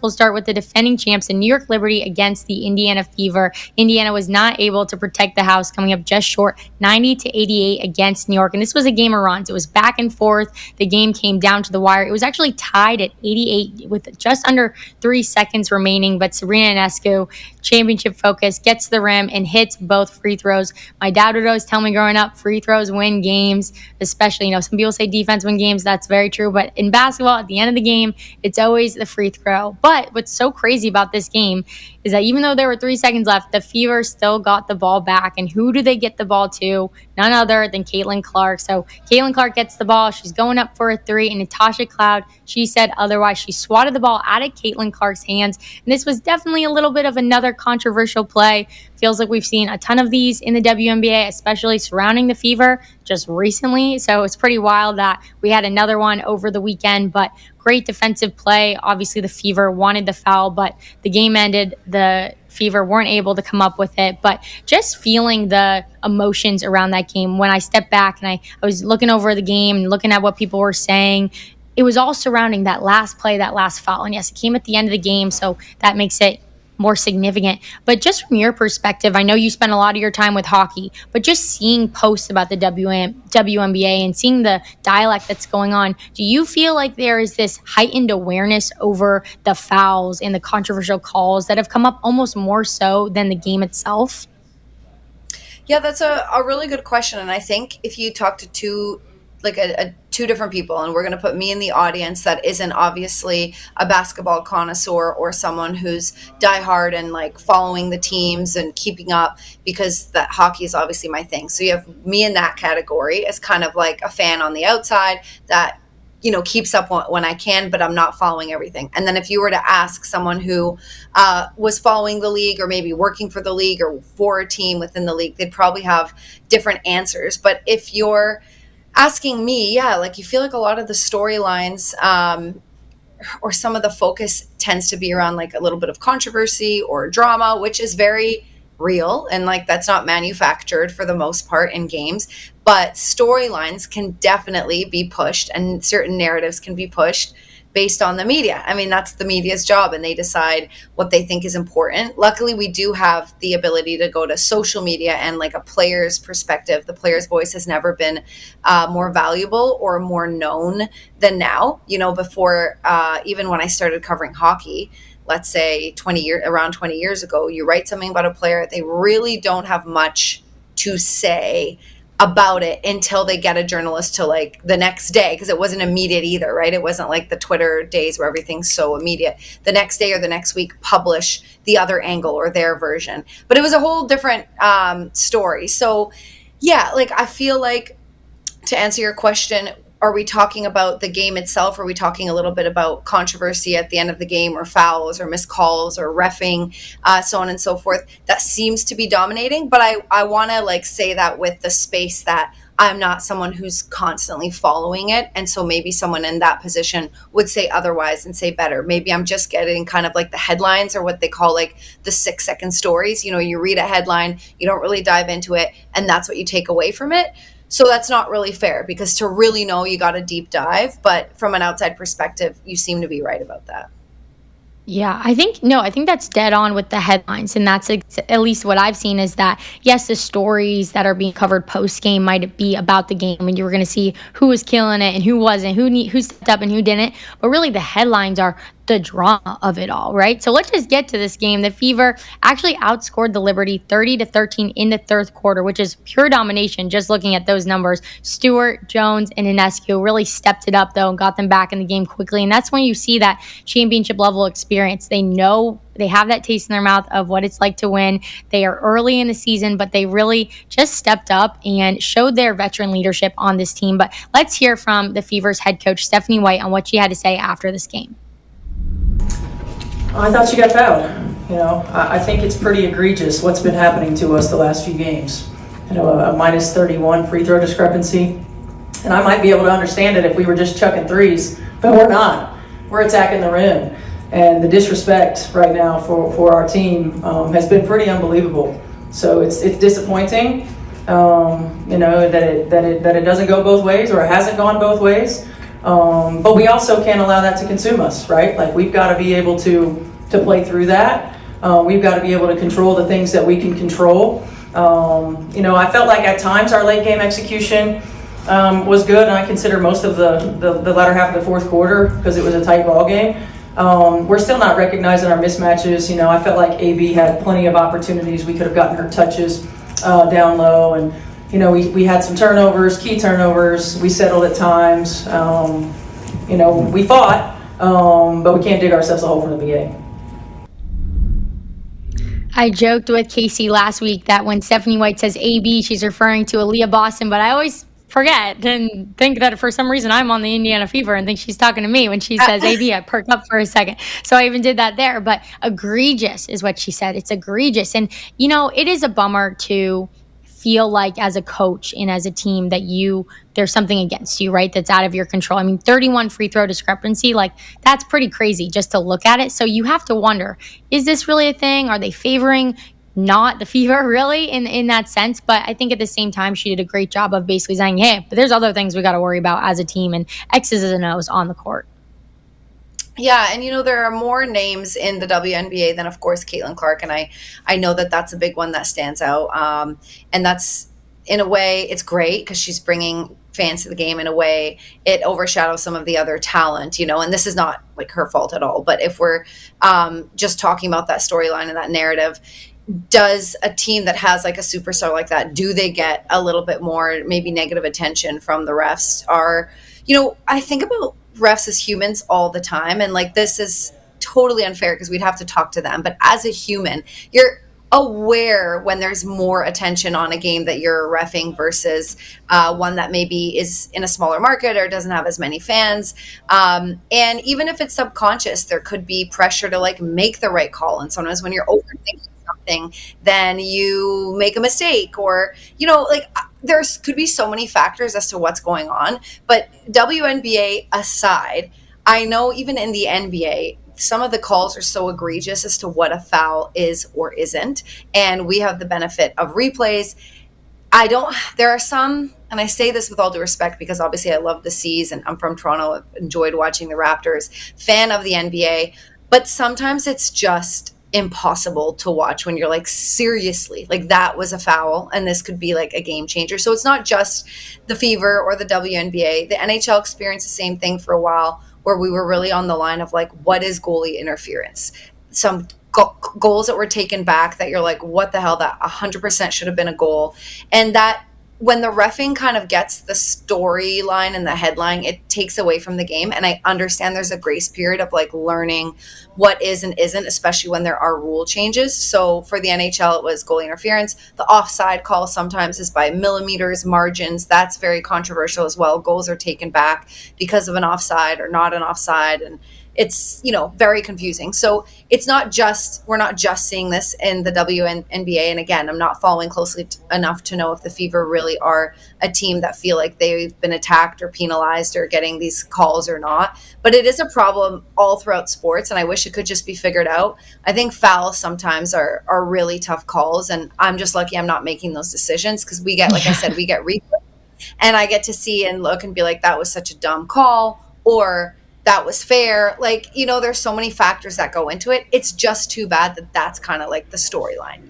We'll start with the defending champs, the New York Liberty against the Indiana Fever. Indiana was not able to protect the house, coming up just short, 90-88 against New York. And this was a game of runs. It was back and forth. The game came down to the wire. It was actually tied at 88 with just under 3 seconds remaining. But Serena Ionescu, championship focus, gets to the rim and hits both free throws. My dad would always tell me growing up, free throws win games, especially, some people say defense win games. That's very true. But in basketball, at the end of the game, it's always the free throw. But what's so crazy about this game is that even though there were 3 seconds left, the Fever still got the ball back. And who do they get the ball to? None other than Caitlin Clark. So Caitlin Clark gets the ball. She's going up for a three. And Natasha Cloud, she said otherwise. She swatted the ball out of Caitlin Clark's hands. And this was definitely a little bit of another controversial play. Feels like we've seen a ton of these in the WNBA, especially surrounding the Fever just recently. So it's pretty wild that we had another one over the weekend, but great defensive play. Obviously, the Fever wanted the foul, but the game ended. The Fever weren't able to come up with it. But just feeling the emotions around that game, when I stepped back and I was looking over the game and looking at what people were saying, it was all surrounding that last play, that last foul. And yes, it came at the end of the game, so that makes it more significant. But just from your perspective, I know you spend a lot of your time with hockey, but just seeing posts about the WNBA and seeing the dialect that's going on, do you feel like there is this heightened awareness over the fouls and the controversial calls that have come up almost more so than the game itself? Yeah, that's a really good question. And I think if you talk to two different people, and we're going to put me in the audience that isn't obviously a basketball connoisseur or someone who's diehard and following the teams and keeping up, because that hockey is obviously my thing. So you have me in that category as kind of like a fan on the outside that keeps up when I can, but I'm not following everything. And then if you were to ask someone who was following the league or maybe working for the league or for a team within the league, they'd probably have different answers. But if you're asking me, you feel like a lot of the storylines or some of the focus tends to be around a little bit of controversy or drama, which is very real and that's not manufactured for the most part in games. But storylines can definitely be pushed, and certain narratives can be pushed based on the media. I mean, that's the media's job, and they decide what they think is important. Luckily, we do have the ability to go to social media and a player's perspective. The player's voice has never been more valuable or more known than now. Before, even when I started covering hockey, let's say around 20 years ago, you write something about a player, they really don't have much to say about it until they get a journalist to the next day, because it wasn't immediate either, right? It wasn't like the Twitter days where everything's so immediate. The next day or the next week, publish the other angle or their version. But it was a whole different story. So yeah, I feel like, to answer your question, are we talking about the game itself? Are we talking a little bit about controversy at the end of the game, or fouls or missed calls or reffing, so on and so forth? That seems to be dominating. But I want to say that with the space that I'm not someone who's constantly following it. And so maybe someone in that position would say otherwise and say better. Maybe I'm just getting kind of the headlines, or what they call the 6-second stories. You read a headline, you don't really dive into it, and that's what you take away from it. So that's not really fair, because to really know, you got a deep dive. But from an outside perspective, you seem to be right about that. Yeah, I think that's dead on with the headlines. And that's at least what I've seen, is that, yes, the stories that are being covered post-game might be about the game, and you were going to see who was killing it and who wasn't, who stepped up and who didn't. But really, the headlines are the drama of it all, right? So let's just get to this game. The Fever actually outscored the Liberty 30-13 in the third quarter, which is pure domination just looking at those numbers. Stewart, Jones, and Ionescu really stepped it up, though, and got them back in the game quickly. And that's when you see that championship level experience. They know, they have that taste in their mouth of what it's like to win. They are early in the season, but they really just stepped up and showed their veteran leadership on this team. But let's hear from the Fever's head coach, Stephanie White, on what she had to say after this game. I thought she got fouled. I think it's pretty egregious what's been happening to us the last few games. A minus 31 free throw discrepancy. And I might be able to understand it if we were just chucking threes, but we're not. We're attacking the rim. And the disrespect right now for our team has been pretty unbelievable. So it's disappointing, that it doesn't go both ways, or it hasn't gone both ways. But we also can't allow that to consume us, right? Like, we've got to be able to play through that. We've got to be able to control the things that we can control. I felt like at times our late game execution was good, and I consider most of the latter half of the fourth quarter, because it was a tight ball game. We're still not recognizing our mismatches. I felt like AB had plenty of opportunities. We could have gotten her touches down low, and we had some turnovers, key turnovers. We settled at times. We fought, but we can't dig ourselves a hole from the beginning. I joked with Casey last week that when Stephanie White says AB, she's referring to Aaliyah Boston, but I always forget and think that for some reason I'm on the Indiana Fever and think she's talking to me when she says AB. I perk up for a second. So I even did that there. But egregious is what she said. It's egregious. And, it is a bummer to feel like as a coach and as a team that there's something against you, right? That's out of your control. I mean, 31 free throw discrepancy, like that's pretty crazy just to look at it. So you have to wonder, is this really a thing? Are they favoring not the Fever really in that sense? But I think at the same time, she did a great job of basically saying, hey, but there's other things we got to worry about as a team and X's and O's on the court. Yeah, and there are more names in the WNBA than, of course, Caitlin Clark, and I know that that's a big one that stands out. And that's, in a way, it's great because she's bringing fans to the game. In a way, it overshadows some of the other talent, and this is not like her fault at all. But if we're just talking about that storyline and that narrative, does a team that has like a superstar like that, do they get a little bit more maybe negative attention from the refs? I think about refs as humans all the time, and like this is totally unfair because we'd have to talk to them, but as a human, you're aware when there's more attention on a game that you're reffing versus one that maybe is in a smaller market or doesn't have as many fans, and even if it's subconscious, there could be pressure to like make the right call, and sometimes when you're overthinking something, then you make a mistake, or there's could be so many factors as to what's going on. But WNBA aside, I know even in the NBA, some of the calls are so egregious as to what a foul is or isn't, and we have the benefit of replays. There are some, and I say this with all due respect because obviously I love the C's and I'm from Toronto, I've enjoyed watching the Raptors, fan of the NBA, but sometimes it's just impossible to watch when you're like, seriously, like that was a foul and this could be like a game changer. So it's not just the Fever or the WNBA. The NHL experienced the same thing for a while where we were really on the line of like, what is goalie interference? Some goals that were taken back that you're like, what the hell, that 100% should have been a goal. And that when the reffing kind of gets the storyline and the headline, it takes away from the game. And I understand there's a grace period of like learning what is and isn't, especially when there are rule changes. So for the NHL, it was goalie interference. The offside call sometimes is by millimeters, margins. That's very controversial as well. Goals are taken back because of an offside or not an offside. And it's, very confusing. So we're not just seeing this in the WNBA. And again, I'm not following closely enough to know if the Fever really are a team that feel like they've been attacked or penalized or getting these calls or not. But it is a problem all throughout sports, and I wish it could just be figured out. I think fouls sometimes are really tough calls, and I'm just lucky I'm not making those decisions because we get, like I said, we get replay, and I get to see and look and be like, that was such a dumb call, or that was fair. Like, there's so many factors that go into it. It's just too bad that that's kind of like the storyline,